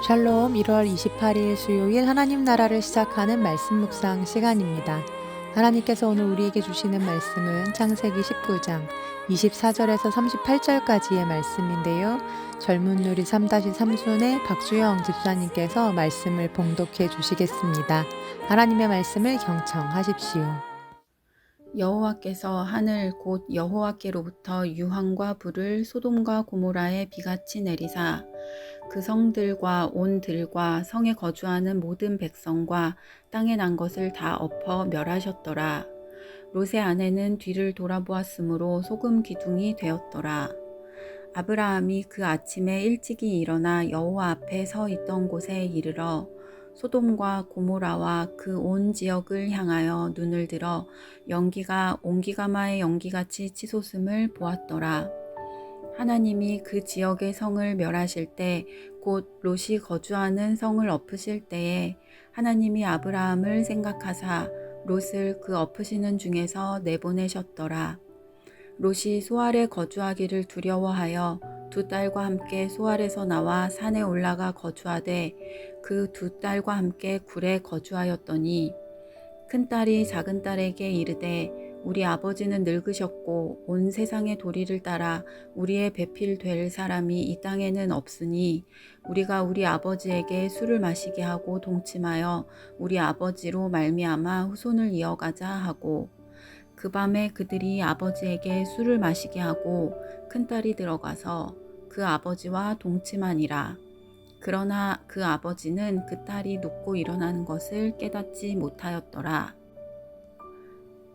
샬롬 1월 28일 수요일 하나님 나라를 시작하는 말씀 묵상 시간입니다. 하나님께서 오늘 우리에게 주시는 말씀은 창세기 19장 24절에서 38절까지의 말씀인데요. 젊은 누리 3-3순의 박주영 집사님께서 말씀을 봉독해 주시겠습니다. 하나님의 말씀을 경청하십시오. 여호와께서 하늘 곧 여호와께로부터 유황과 불을 소돔과 고모라에 비같이 내리사 그 성들과 온 들과 성에 거주하는 모든 백성과 땅에 난 것을 다 엎어 멸하셨더라. 롯의 아내는 뒤를 돌아보았으므로 소금 기둥이 되었더라. 아브라함이 그 아침에 일찍이 일어나 여호와 앞에 서 있던 곳에 이르러 소돔과 고모라와 그 온 지역을 향하여 눈을 들어 연기가 온기가마의 연기같이 치솟음을 보았더라. 하나님이 그 지역의 성을 멸하실 때 곧 롯이 거주하는 성을 엎으실 때에 하나님이 아브라함을 생각하사 롯을 그 엎으시는 중에서 내보내셨더라. 롯이 소알에 거주하기를 두려워하여 두 딸과 함께 소알에서 나와 산에 올라가 거주하되 그 두 딸과 함께 굴에 거주하였더니 큰딸이 작은딸에게 이르되 우리 아버지는 늙으셨고 온 세상의 도리를 따라 우리의 배필될 사람이 이 땅에는 없으니 우리가 우리 아버지에게 술을 마시게 하고 동침하여 우리 아버지로 말미암아 후손을 이어가자 하고 그 밤에 그들이 아버지에게 술을 마시게 하고 큰딸이 들어가서 그 아버지와 동침하니라. 그러나 그 아버지는 그 딸이 눕고 일어나는 것을 깨닫지 못하였더라.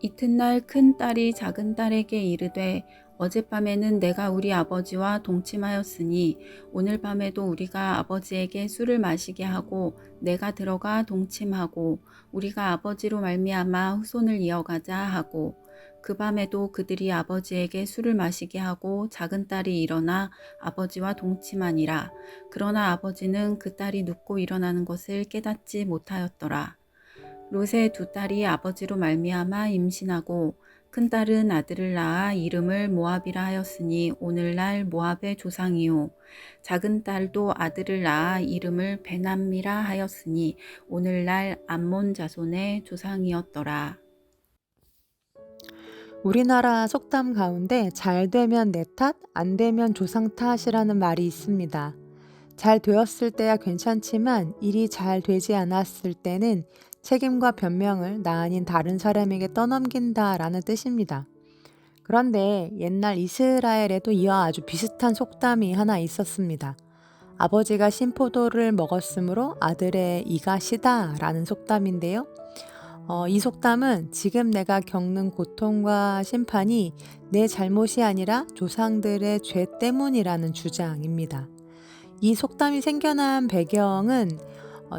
이튿날 큰 딸이 작은 딸에게 이르되 어젯밤에는 내가 우리 아버지와 동침하였으니 오늘 밤에도 우리가 아버지에게 술을 마시게 하고 내가 들어가 동침하고 우리가 아버지로 말미암아 후손을 이어가자 하고 그 밤에도 그들이 아버지에게 술을 마시게 하고 작은 딸이 일어나 아버지와 동침하니라. 그러나 아버지는 그 딸이 눕고 일어나는 것을 깨닫지 못하였더라. 롯의 두 딸이 아버지로 말미암아 임신하고 큰딸은 아들을 낳아 이름을 모압이라 하였으니 오늘날 모압의 조상이요. 작은 딸도 아들을 낳아 이름을 베남미라 하였으니 오늘날 암몬 자손의 조상이었더라. 우리나라 속담 가운데 잘 되면 내 탓, 안 되면 조상 탓이라는 말이 있습니다. 잘 되었을 때야 괜찮지만 일이 잘 되지 않았을 때는 책임과 변명을 나 아닌 다른 사람에게 떠넘긴다라는 뜻입니다. 그런데 옛날 이스라엘에도 이와 아주 비슷한 속담이 하나 있었습니다. 아버지가 신포도를 먹었으므로 아들의 이가 시다라는 속담인데요. 이 속담은 지금 내가 겪는 고통과 심판이 내 잘못이 아니라 조상들의 죄 때문이라는 주장입니다. 이 속담이 생겨난 배경은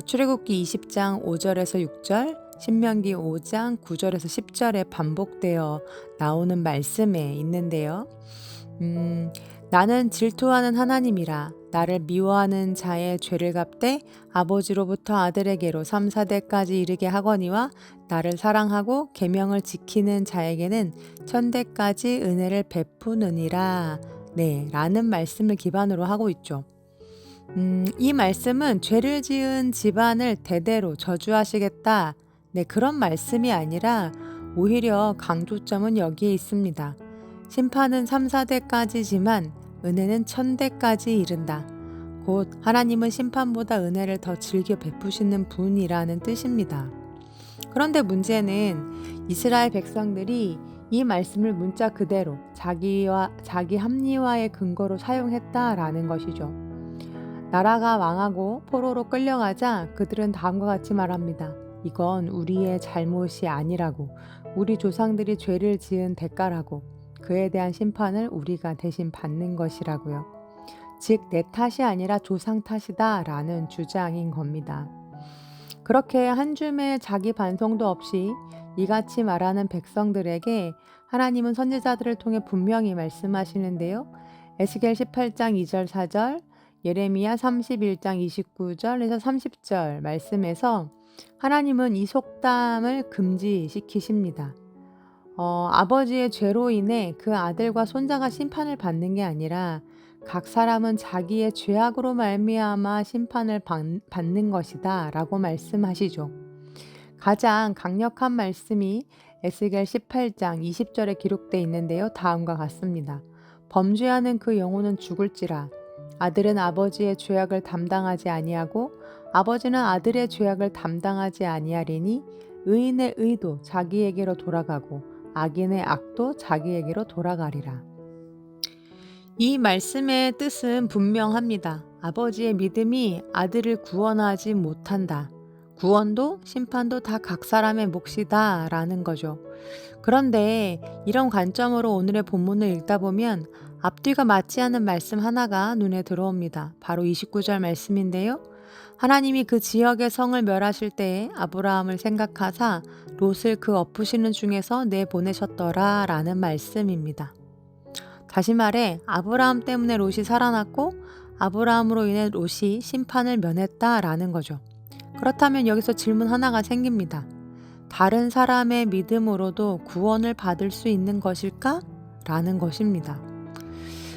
출애굽기 20장 5절에서 6절, 신명기 5장 9절에서 10절에 반복되어 나오는 말씀에 있는데요. 나는 질투하는 하나님이라 나를 미워하는 자의 죄를 갚되 아버지로부터 아들에게로 3, 4대까지 이르게 하거니와 나를 사랑하고 계명을 지키는 자에게는 천대까지 은혜를 베푸느니라. 네, 라는 말씀을 기반으로 하고 있죠. 이 말씀은 죄를 지은 집안을 대대로 저주하시겠다. 네, 그런 말씀이 아니라 오히려 강조점은 여기에 있습니다. 심판은 3, 4대까지지만 은혜는 1000대까지 이른다. 곧 하나님은 심판보다 은혜를 더 즐겨 베푸시는 분이라는 뜻입니다. 그런데 문제는 이스라엘 백성들이 이 말씀을 문자 그대로 자기 합리화의 근거로 사용했다라는 것이죠. 나라가 망하고 포로로 끌려가자 그들은 다음과 같이 말합니다. 이건 우리의 잘못이 아니라고, 우리 조상들이 죄를 지은 대가라고, 그에 대한 심판을 우리가 대신 받는 것이라고요. 즉, 내 탓이 아니라 조상 탓이다 라는 주장인 겁니다. 그렇게 한 줌의 자기 반성도 없이 이같이 말하는 백성들에게 하나님은 선지자들을 통해 분명히 말씀하시는데요. 에스겔 18장 2절 4절, 예레미야 31장 29절에서 30절 말씀에서 하나님은 이 속담을 금지시키십니다. 아버지의 죄로 인해 그 아들과 손자가 심판을 받는 게 아니라 각 사람은 자기의 죄악으로 말미암아 심판을 받는 것이다 라고 말씀하시죠. 가장 강력한 말씀이 에스겔 18장 20절에 기록되어 있는데요. 다음과 같습니다. 범죄하는 그 영혼은 죽을지라. 아들은 아버지의 죄악을 담당하지 아니하고 아버지는 아들의 죄악을 담당하지 아니하리니 의인의 의도 자기에게로 돌아가고 악인의 악도 자기에게로 돌아가리라. 이 말씀의 뜻은 분명합니다. 아버지의 믿음이 아들을 구원하지 못한다. 구원도 심판도 다 각 사람의 몫이다 라는 거죠. 그런데 이런 관점으로 오늘의 본문을 읽다 보면 앞뒤가 맞지 않는 말씀 하나가 눈에 들어옵니다. 바로 29절 말씀인데요. 하나님이 그 지역의 성을 멸하실 때에 아브라함을 생각하사 롯을 그 엎으시는 중에서 내보내셨더라 라는 말씀입니다. 다시 말해 아브라함 때문에 롯이 살아났고 아브라함으로 인해 롯이 심판을 면했다 라는 거죠. 그렇다면 여기서 질문 하나가 생깁니다. 다른 사람의 믿음으로도 구원을 받을 수 있는 것일까? 라는 것입니다.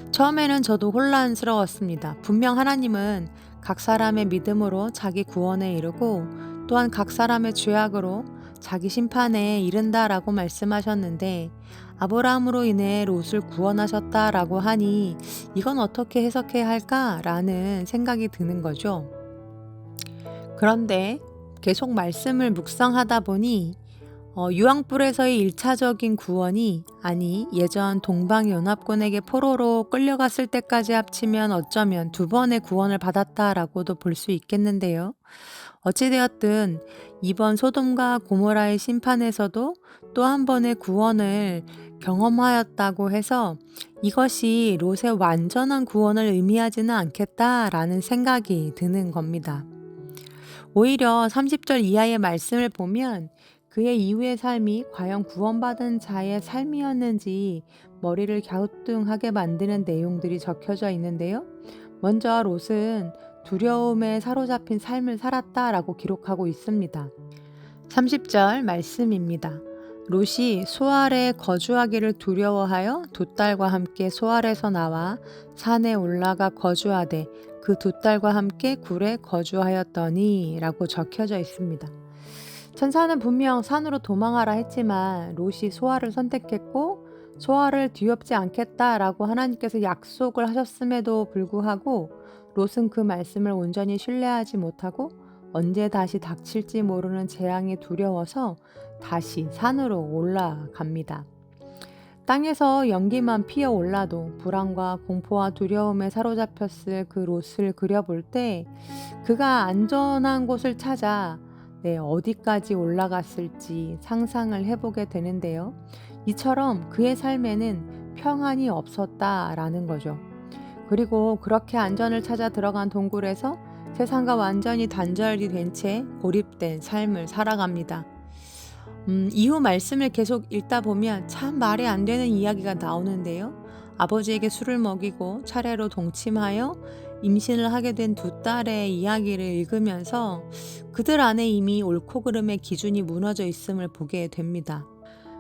처음에는 저도 혼란스러웠습니다. 분명 하나님은 각 사람의 믿음으로 자기 구원에 이르고 또한 각 사람의 죄악으로 자기 심판에 이른다라고 말씀하셨는데 아브라함으로 인해 롯을 구원하셨다라고 하니 이건 어떻게 해석해야 할까라는 생각이 드는 거죠. 그런데 계속 말씀을 묵상하다 보니 유황불에서의 1차적인 구원이 아니 예전 동방연합군에게 포로로 끌려갔을 때까지 합치면 어쩌면 2번의 구원을 받았다라고도 볼 수 있겠는데요. 어찌되었든 이번 소돔과 고모라의 심판에서도 또 한 번의 구원을 경험하였다고 해서 이것이 롯의 완전한 구원을 의미하지는 않겠다라는 생각이 드는 겁니다. 오히려 30절 이하의 말씀을 보면 그의 이후의 삶이 과연 구원받은 자의 삶이었는지 머리를 갸우뚱하게 만드는 내용들이 적혀져 있는데요. 먼저 롯은 두려움에 사로잡힌 삶을 살았다라고 기록하고 있습니다. 30절 말씀입니다. 롯이 소알에 거주하기를 두려워하여 2딸과 함께 소알에서 나와 산에 올라가 거주하되 그 2딸과 함께 굴에 거주하였더니 라고 적혀져 있습니다. 천사는 분명 산으로 도망하라 했지만 롯이 소알을 선택했고 소알을 뒤엎지 않겠다라고 하나님께서 약속을 하셨음에도 불구하고 롯은 그 말씀을 온전히 신뢰하지 못하고 언제 다시 닥칠지 모르는 재앙이 두려워서 다시 산으로 올라갑니다. 땅에서 연기만 피어올라도 불안과 공포와 두려움에 사로잡혔을 그 롯을 그려볼 때 그가 안전한 곳을 찾아 어디까지 올라갔을지 상상을 해보게 되는데요. 이처럼 그의 삶에는 평안이 없었다라는 거죠. 그리고 그렇게 안전을 찾아 들어간 동굴에서 세상과 완전히 단절이 된 채 고립된 삶을 살아갑니다. 이후 말씀을 계속 읽다 보면 참 말이 안 되는 이야기가 나오는데요. 아버지에게 술을 먹이고 차례로 동침하여 임신을 하게 된 2딸의 이야기를 읽으면서 그들 안에 이미 옳고 그름의 기준이 무너져 있음을 보게 됩니다.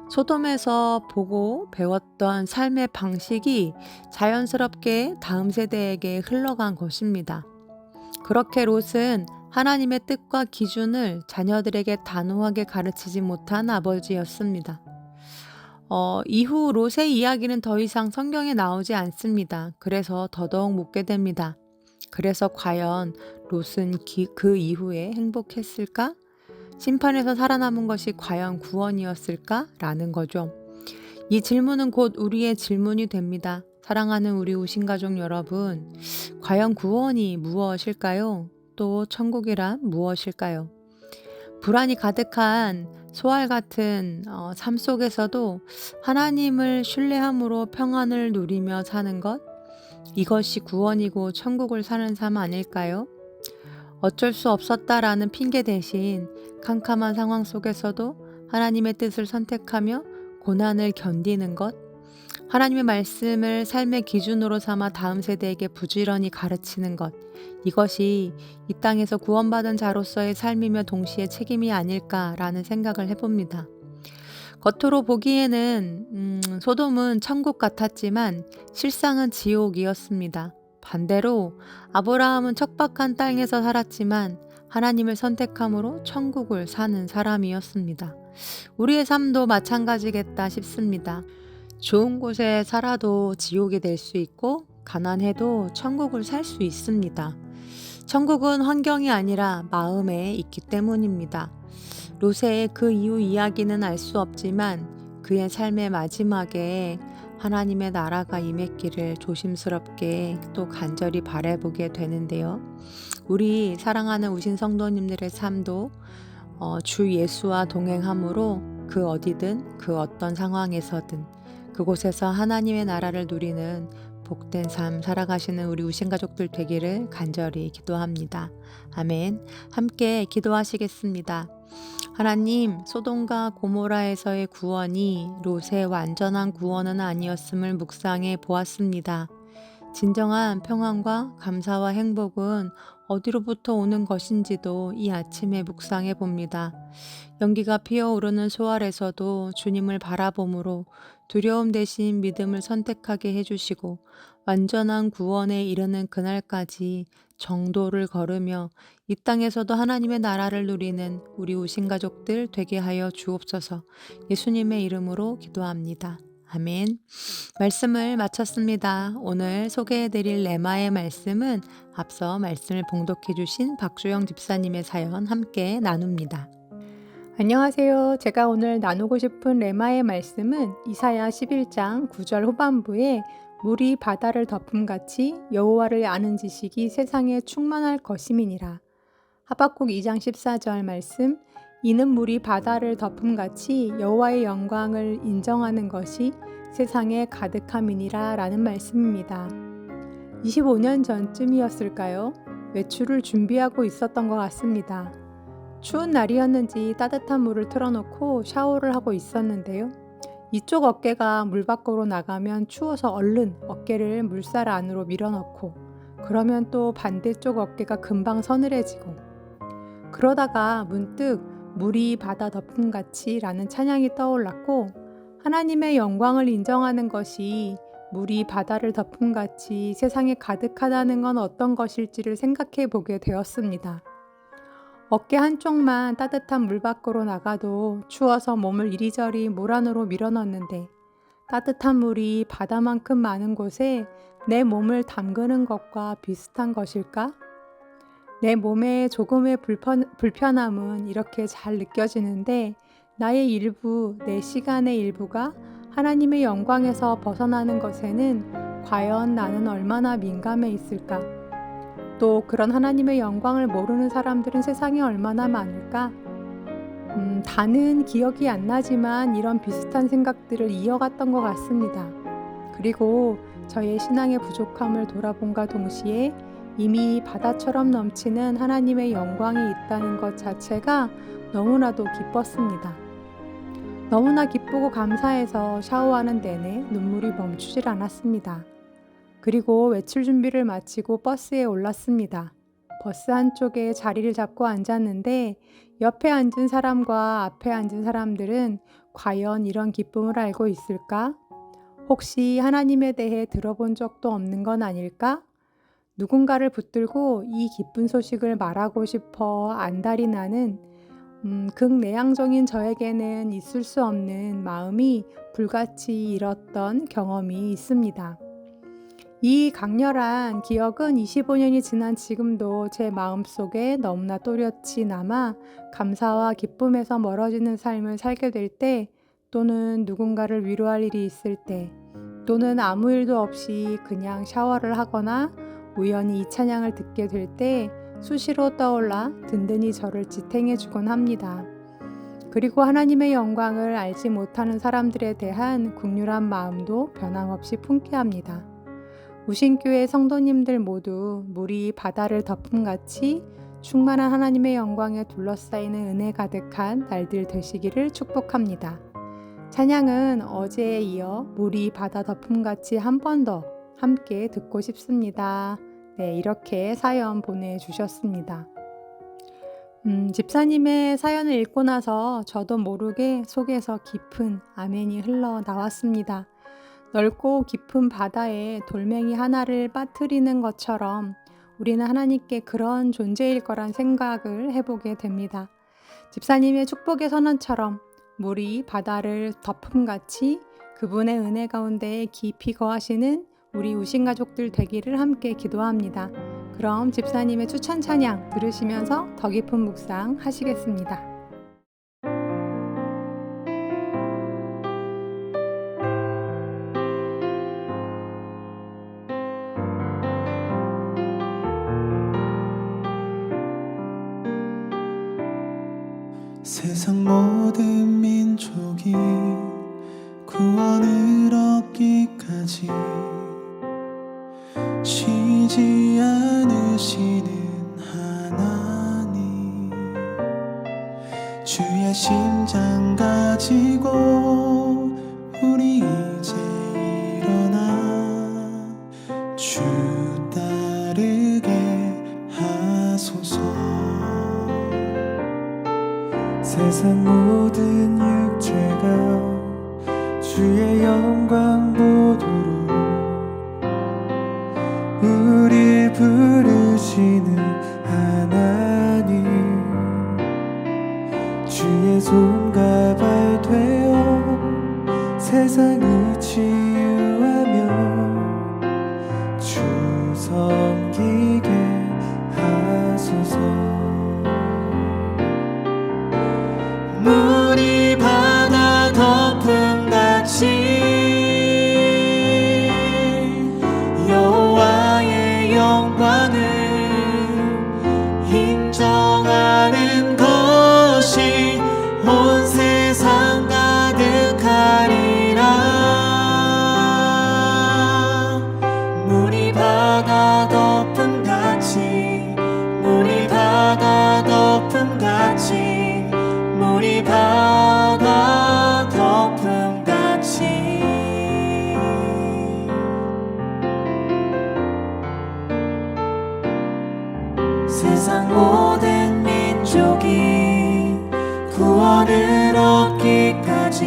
소돔에서 보고 배웠던 삶의 방식이 자연스럽게 다음 세대에게 흘러간 것입니다. 그렇게 롯은 하나님의 뜻과 기준을 자녀들에게 단호하게 가르치지 못한 아버지였습니다. 이후 롯의 이야기는 더 이상 성경에 나오지 않습니다. 그래서 더더욱 묻게 됩니다. 그래서 과연 롯은 그 이후에 행복했을까? 심판에서 살아남은 것이 과연 구원이었을까? 라는 거죠. 이 질문은 곧 우리의 질문이 됩니다. 사랑하는 우리 우신가족 여러분, 과연 구원이 무엇일까요? 또 천국이란 무엇일까요? 불안이 가득한 소알 같은 삶 속에서도 하나님을 신뢰함으로 평안을 누리며 사는 것, 이것이 구원이고 천국을 사는 삶 아닐까요? 어쩔 수 없었다라는 핑계 대신 캄캄한 상황 속에서도 하나님의 뜻을 선택하며 고난을 견디는 것, 하나님의 말씀을 삶의 기준으로 삼아 다음 세대에게 부지런히 가르치는 것, 이것이 이 땅에서 구원받은 자로서의 삶이며 동시에 책임이 아닐까라는 생각을 해봅니다. 겉으로 보기에는 소돔은 천국 같았지만 실상은 지옥이었습니다. 반대로 아브라함은 척박한 땅에서 살았지만 하나님을 선택함으로 천국을 사는 사람이었습니다. 우리의 삶도 마찬가지겠다 싶습니다. 좋은 곳에 살아도 지옥이 될 수 있고 가난해도 천국을 살 수 있습니다. 천국은 환경이 아니라 마음에 있기 때문입니다. 롯의 그 이후 이야기는 알 수 없지만 그의 삶의 마지막에 하나님의 나라가 임했기를 조심스럽게 또 간절히 바라보게 되는데요. 우리 사랑하는 우신 성도님들의 삶도 주 예수와 동행함으로 그 어디든 그 어떤 상황에서든 그곳에서 하나님의 나라를 누리는 복된 삶 살아가시는 우리 우신 가족들 되기를 간절히 기도합니다. 아멘. 함께 기도하시겠습니다. 하나님, 소돔과 고모라에서의 구원이 롯의 완전한 구원은 아니었음을 묵상해 보았습니다. 진정한 평안과 감사와 행복은 어디로부터 오는 것인지도 이 아침에 묵상해 봅니다. 연기가 피어오르는 소알에서도 주님을 바라봄으로 두려움 대신 믿음을 선택하게 해주시고 완전한 구원에 이르는 그날까지 정도를 걸으며 이 땅에서도 하나님의 나라를 누리는 우리 우신 가족들 되게 하여 주옵소서. 예수님의 이름으로 기도합니다. 아멘. 말씀을 마쳤습니다. 오늘 소개해드릴 레마의 말씀은 앞서 말씀을 봉독해 주신 박주영 집사님의 사연 함께 나눕니다. 안녕하세요. 제가 오늘 나누고 싶은 레마의 말씀은 이사야 11장 9절 후반부에 물이 바다를 덮음같이 여호와를 아는 지식이 세상에 충만할 것임이니라. 하박국 2장 14절 말씀, 이는 물이 바다를 덮음같이 여호와의 영광을 인정하는 것이 세상에 가득함이니라 라는 말씀입니다. 25년 전쯤이었을까요? 외출을 준비하고 있었던 것 같습니다. 추운 날이었는지 따뜻한 물을 틀어놓고 샤워를 하고 있었는데요. 이쪽 어깨가 물 밖으로 나가면 추워서 얼른 어깨를 물살 안으로 밀어넣고 그러면 또 반대쪽 어깨가 금방 서늘해지고 그러다가 문득 물이 바다 덮음같이 라는 찬양이 떠올랐고 하나님의 영광을 인정하는 것이 물이 바다를 덮음같이 세상에 가득하다는 건 어떤 것일지를 생각해 보게 되었습니다. 어깨 한쪽만 따뜻한 물 밖으로 나가도 추워서 몸을 이리저리 물 안으로 밀어넣는데 따뜻한 물이 바다만큼 많은 곳에 내 몸을 담그는 것과 비슷한 것일까? 내 몸에 조금의 불편함은 이렇게 잘 느껴지는데 나의 일부, 내 시간의 일부가 하나님의 영광에서 벗어나는 것에는 과연 나는 얼마나 민감해 있을까? 또 그런 하나님의 영광을 모르는 사람들은 세상에 얼마나 많을까? 다는 기억이 안 나지만 이런 비슷한 생각들을 이어갔던 것 같습니다. 그리고 저의 신앙의 부족함을 돌아본과 동시에 이미 바다처럼 넘치는 하나님의 영광이 있다는 것 자체가 너무나도 기뻤습니다. 너무나 기쁘고 감사해서 샤워하는 내내 눈물이 멈추질 않았습니다. 그리고 외출 준비를 마치고 버스에 올랐습니다. 버스 한쪽에 자리를 잡고 앉았는데 옆에 앉은 사람과 앞에 앉은 사람들은 과연 이런 기쁨을 알고 있을까? 혹시 하나님에 대해 들어본 적도 없는 건 아닐까? 누군가를 붙들고 이 기쁜 소식을 말하고 싶어 안달이 나는 극내향적인 저에게는 있을 수 없는 마음이 불같이 일었던 경험이 있습니다. 이 강렬한 기억은 25년이 지난 지금도 제 마음속에 너무나 또렷이 남아 감사와 기쁨에서 멀어지는 삶을 살게 될 때 또는 누군가를 위로할 일이 있을 때 또는 아무 일도 없이 그냥 샤워를 하거나 우연히 이 찬양을 듣게 될 때 수시로 떠올라 든든히 저를 지탱해 주곤 합니다. 그리고 하나님의 영광을 알지 못하는 사람들에 대한 국률한 마음도 변함없이 품게 합니다. 우신교회 성도님들 모두 물이 바다를 덮음같이 충만한 하나님의 영광에 둘러싸이는 은혜 가득한 날들 되시기를 축복합니다. 찬양은 어제에 이어 물이 바다 덮음같이 한 번 더 함께 듣고 싶습니다. 네, 이렇게 사연 보내주셨습니다. 집사님의 사연을 읽고 나서 저도 모르게 속에서 깊은 아멘이 흘러나왔습니다. 넓고 깊은 바다에 돌멩이 하나를 빠뜨리는 것처럼 우리는 하나님께 그런 존재일 거란 생각을 해보게 됩니다. 집사님의 축복의 선언처럼 물이 바다를 덮음같이 그분의 은혜 가운데 깊이 거하시는 우리 우신 가족들 되기를 함께 기도합니다. 그럼 집사님의 추천 찬양 들으시면서 더 깊은 묵상 하시겠습니다. 세상 모든 민족이 구원을 얻기까지 쉬지 않으시는 하나님, 주의 심장 가지고 우리 이제 일어나 주 따르게 하소서. 세상 모든 육체가 주의 영광 보도록 우리 부르시는 하나님, 주의 손과 발 되어 세상을 치유하며 주 섬기게 하소서. 물이 바다 덮음같이 여호와의 영광을 인정하는 것이 온 세상 가득하리라. 물이 바다 덮음같이, 물이 바다 덮음같이, 물이 바다 덮음같이. 세상 모든 민족이 구원을 얻기까지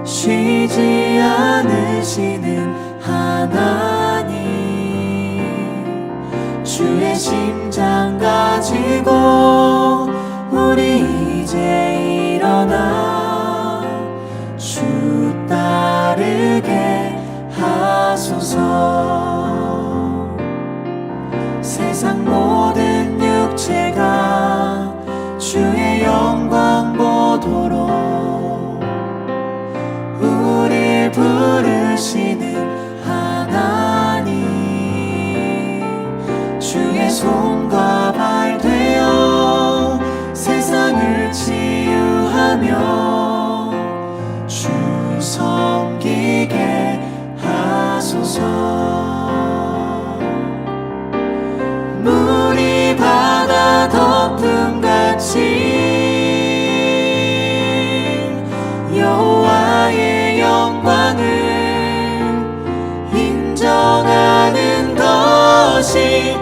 쉬지 않으시는 하나님, 주의 심장 가지고 우리 이제 일어나 주 따르게 하소서. 세상 모든 육체가 주의 영광 보도록 우릴 부르시는 하나님, 주의 손과 발 되어 세상을 치유하며 주 섬기게 하소서. 물이 바다 덮음같이 여호와의 영광을 인정하는 것이